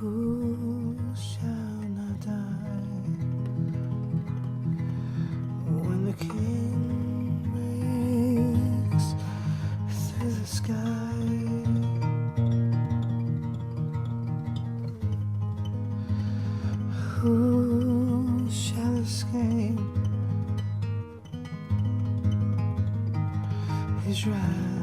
Who shall not die when the King breaks through the sky? Who shall escape his wrath?